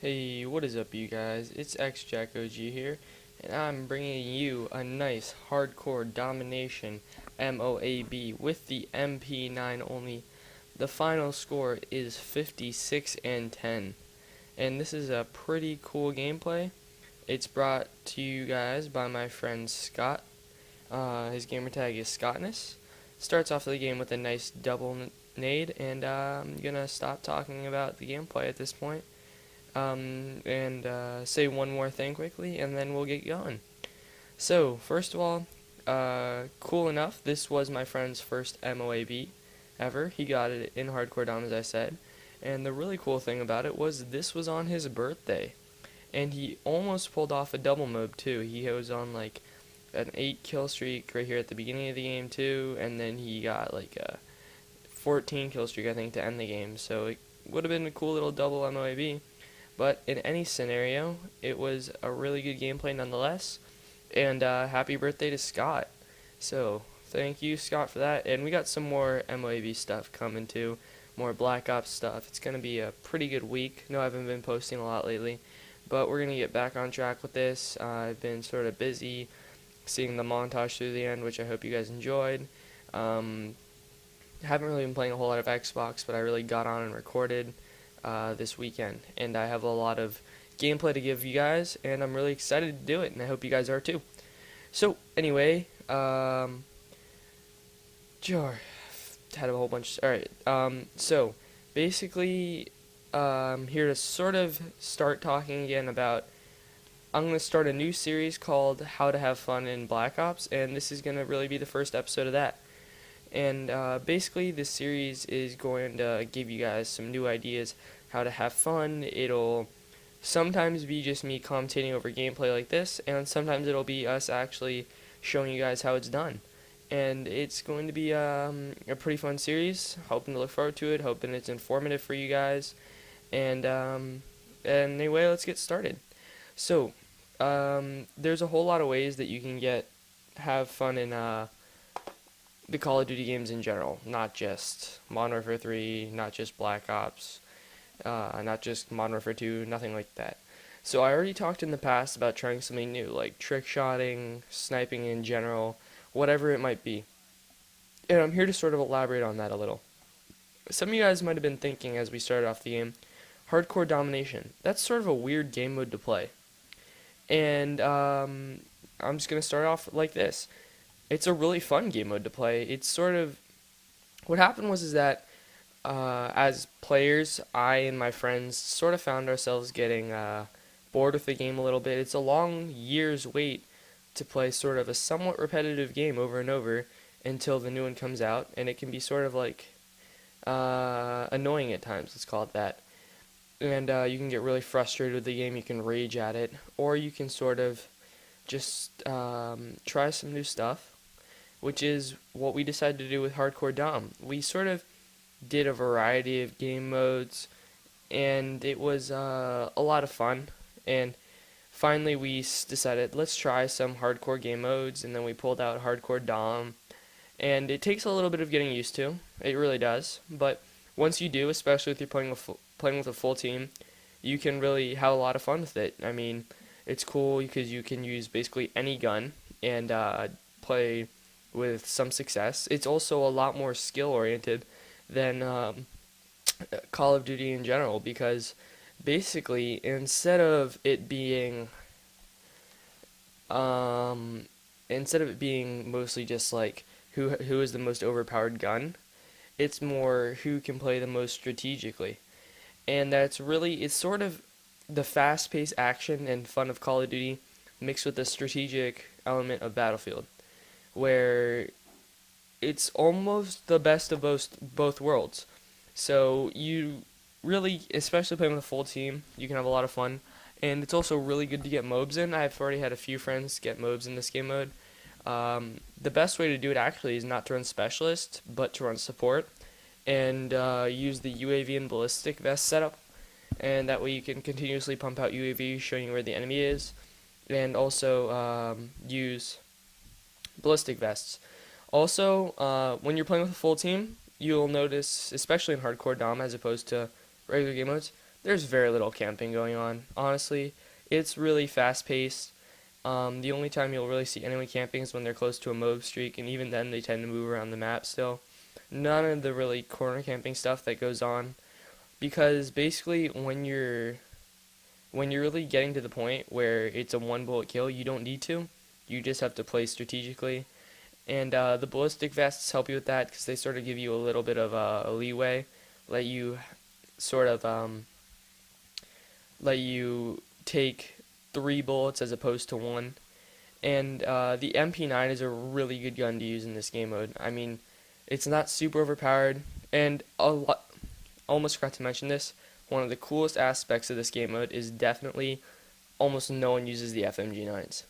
Hey, what is up, you guys? It's XJackOG here, and I'm bringing you a nice hardcore domination Moab with the Mp9 only. The final score is 56 and 10, and this is a pretty cool gameplay. It's brought to you guys by my friend Scott. His gamertag is Scottness. Starts off the game with a nice double nade, and I'm gonna stop talking about the gameplay at this point and say one more thing quickly, and then we'll get going. So, first of all, cool enough, this was my friend's first MOAB ever. He got it in Hardcore Dom, as I said. And the really cool thing about it was this was on his birthday. And he almost pulled off a double mob, too. He was on, like, an 8 kill streak right here at the beginning of the game, too. And then he got, like, a 14 kill streak, I think, to end the game. So it would have been a cool little double MOAB. But in any scenario, it was a really good gameplay nonetheless. And happy birthday to Scott. So thank you, Scott, for that. And we got some more MOAB stuff coming too, more Black Ops stuff. It's going to be a pretty good week. No, I haven't been posting a lot lately, but we're going to get back on track with this. I've been sort of busy seeing the montage through the end, which I hope you guys enjoyed. Haven't really been playing a whole lot of Xbox, but I really got on and recorded this weekend, and I have a lot of gameplay to give you guys, and I'm really excited to do it, and I hope you guys are too. So anyway, sure, had a whole bunch. All right, so basically, here to sort of start talking again about. I'm going to start a new series called How to Have Fun in Black Ops, and this is going to really be the first episode of that. And basically, this series is going to give you guys some new ideas how to have fun. It'll sometimes be just me commentating over gameplay like this, and sometimes it'll be us actually showing you guys how it's done. And it's going to be a pretty fun series. Hoping to look forward to it. Hoping it's informative for you guys. And anyway, let's get started. So, there's a whole lot of ways that you can have fun in the Call of Duty games in general, not just Modern Warfare 3, not just Black Ops, not just Modern Warfare 2, nothing like that. So I already talked in the past about trying something new, like trick shotting, sniping in general, whatever it might be. And I'm here to sort of elaborate on that a little. Some of you guys might have been thinking as we started off the game, hardcore domination. That's sort of a weird game mode to play. And I'm just going to start off like this. It's a really fun game mode to play. It's sort of what happened was that as players, I and my friends sort of found ourselves getting bored with the game a little bit. It's a long year's wait to play sort of a somewhat repetitive game over and over until the new one comes out, and it can be sort of like annoying at times. Let's call it that. And you can get really frustrated with the game. You can rage at it, or you can sort of just try some new stuff, which is what we decided to do with Hardcore Dom. We sort of did a variety of game modes, and it was a lot of fun. And finally, we decided, let's try some hardcore game modes, and then we pulled out Hardcore Dom. And it takes a little bit of getting used to. It really does. But once you do, especially if you're playing with a full team, you can really have a lot of fun with it. I mean, it's cool because you can use basically any gun and play with some success. It's also a lot more skill oriented than Call of Duty in general, because basically instead of it being mostly just like who is the most overpowered gun, it's more who can play the most strategically. And it's sort of the fast-paced action and fun of Call of Duty mixed with the strategic element of Battlefield, where it's almost the best of both worlds. So you really, especially playing with a full team, you can have a lot of fun. And it's also really good to get mobs in. I've already had a few friends get mobs in this game mode. The best way to do it actually is not to run specialist, but to run support and use the UAV and ballistic vest setup. And that way you can continuously pump out UAV showing you where the enemy is, and also use ballistic vests. Also, when you're playing with a full team, you'll notice, especially in Hardcore Dom as opposed to regular game modes, there's very little camping going on. Honestly, it's really fast paced. The only time you'll really see anyone camping is when they're close to a Moab streak, and even then they tend to move around the map still. None of the really corner camping stuff that goes on, because basically when you're really getting to the point where it's a one bullet kill, you don't need to. You just have to play strategically. And the ballistic vests help you with that because they sort of give you a little bit of a leeway, let you sort of let you take 3 bullets as opposed to one. And the Mp9 is a really good gun to use in this game mode. I mean, it's not super overpowered, and almost forgot to mention this. One of the coolest aspects of this game mode is definitely almost no one uses the FMG9s.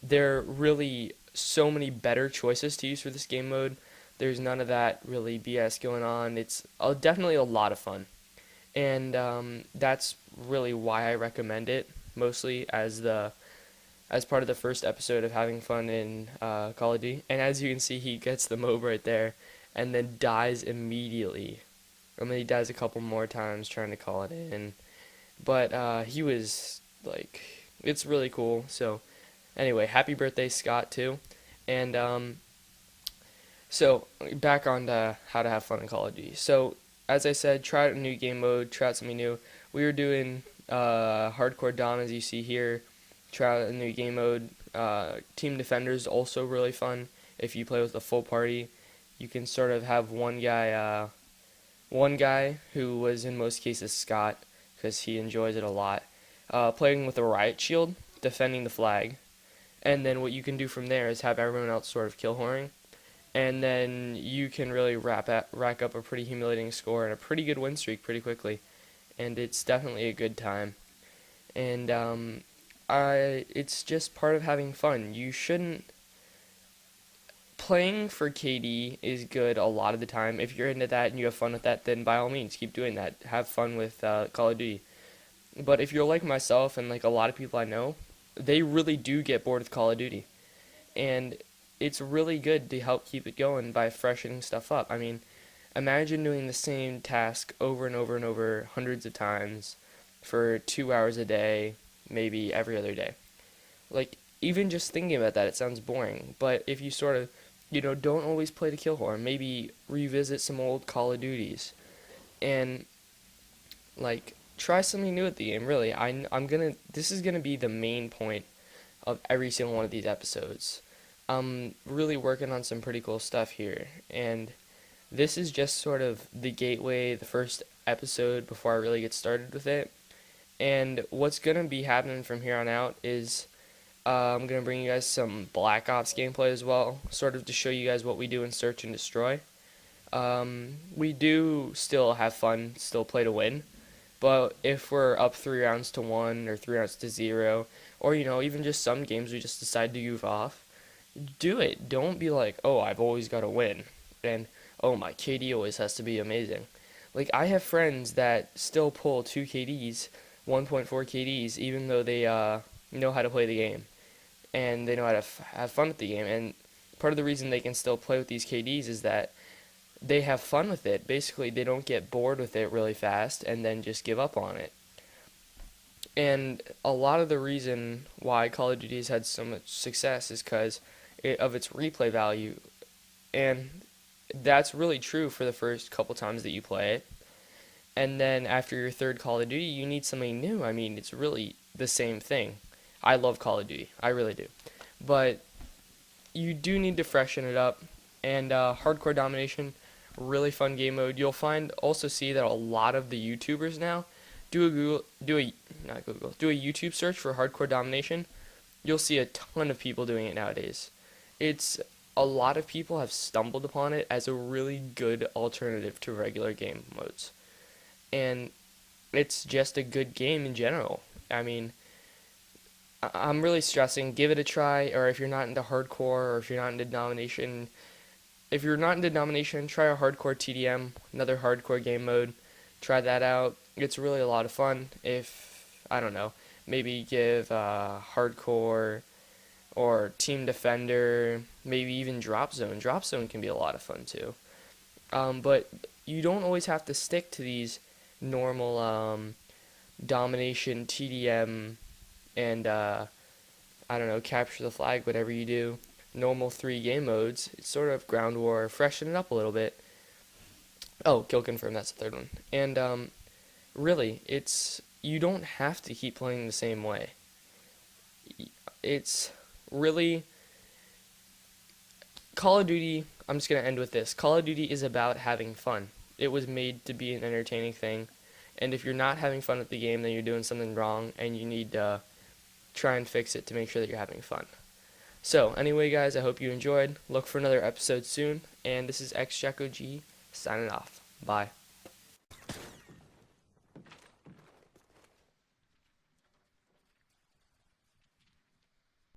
There are really so many better choices to use for this game mode. There's none of that really BS going on. It's definitely a lot of fun, and that's really why I recommend it. Mostly as part of the first episode of having fun in Call of Duty. And as you can see, he gets the Moab right there, and then dies immediately. I mean, he dies a couple more times trying to call it in, but he was like, it's really cool. So anyway, happy birthday, Scott, too. And so back on to how to have fun in Call of Duty. So as I said, try out a new game mode, try out something new. We were doing Hardcore Dom, as you see here. Try out a new game mode. Team Defender is also really fun. If you play with a full party, you can sort of have one guy who was in most cases Scott, because he enjoys it a lot, playing with a riot shield, defending the flag. And then what you can do from there is have everyone else sort of kill whoring, and then you can really rack up a pretty humiliating score and a pretty good win streak pretty quickly, and it's definitely a good time. And it's just part of having fun. You shouldn't playing for KD is good a lot of the time. If you're into that and you have fun with that, then by all means keep doing that. Have fun with Call of Duty. But if you're like myself and like a lot of people I know, they really do get bored with Call of Duty, and it's really good to help keep it going by freshening stuff up. I mean, imagine doing the same task over and over and over hundreds of times for 2 hours a day, maybe every other day. Like, even just thinking about that, it sounds boring. But if you sort of, don't always play to kill horror, maybe revisit some old Call of Duties, and like try something new at the game. Really, this is gonna be the main point of every single one of these episodes. I'm really working on some pretty cool stuff here, and this is just sort of the gateway, the first episode before I really get started with it. And what's gonna be happening from here on out is I'm gonna bring you guys some Black Ops gameplay as well, sort of to show you guys what we do in Search and Destroy. We do still have fun, still play to win, but if we're up 3 rounds to 1 or 3 rounds to 0, or even just some games we just decide to goof off, do it. Don't be like, oh, I've always got to win, and oh, my KD always has to be amazing. Like, I have friends that still pull 2 KDs, 1.4 KDs, even though they know how to play the game, and they know how to have fun with the game. And part of the reason they can still play with these KDs is that they have fun with it. Basically, they don't get bored with it really fast and then just give up on it. And a lot of the reason why Call of Duty has had so much success is because of its replay value. And that's really true for the first couple times that you play it. And then after your third Call of Duty, you need something new. I mean, it's really the same thing. I love Call of Duty. I really do. But you do need to freshen it up. And Hardcore Domination, really fun game mode. You'll also see that a lot of the YouTubers now do a YouTube search for Hardcore Domination. You'll see a ton of people doing it nowadays. A lot of people have stumbled upon it as a really good alternative to regular game modes. And it's just a good game in general. I mean, I'm really stressing, give it a try, or if you're not into hardcore, or if you're not into domination, try a hardcore TDM, another hardcore game mode. Try that out. It's really a lot of fun. Maybe give hardcore or Team Defender, maybe even Drop Zone. Drop Zone can be a lot of fun too. But you don't always have to stick to these normal domination, TDM, and I don't know, capture the flag, whatever you do. Normal 3 game modes. It's sort of ground war, freshen it up a little bit. Oh, kill confirm, that's the third one. And really, it's you don't have to keep playing the same way. It's really Call of Duty. I'm just gonna end with this. Call of Duty is about having fun. It was made to be an entertaining thing, and if you're not having fun with the game, then you're doing something wrong, and you need to try and fix it to make sure that you're having fun. So, anyway, guys, I hope you enjoyed. Look for another episode soon, and this is X Jacko G signing off. Bye.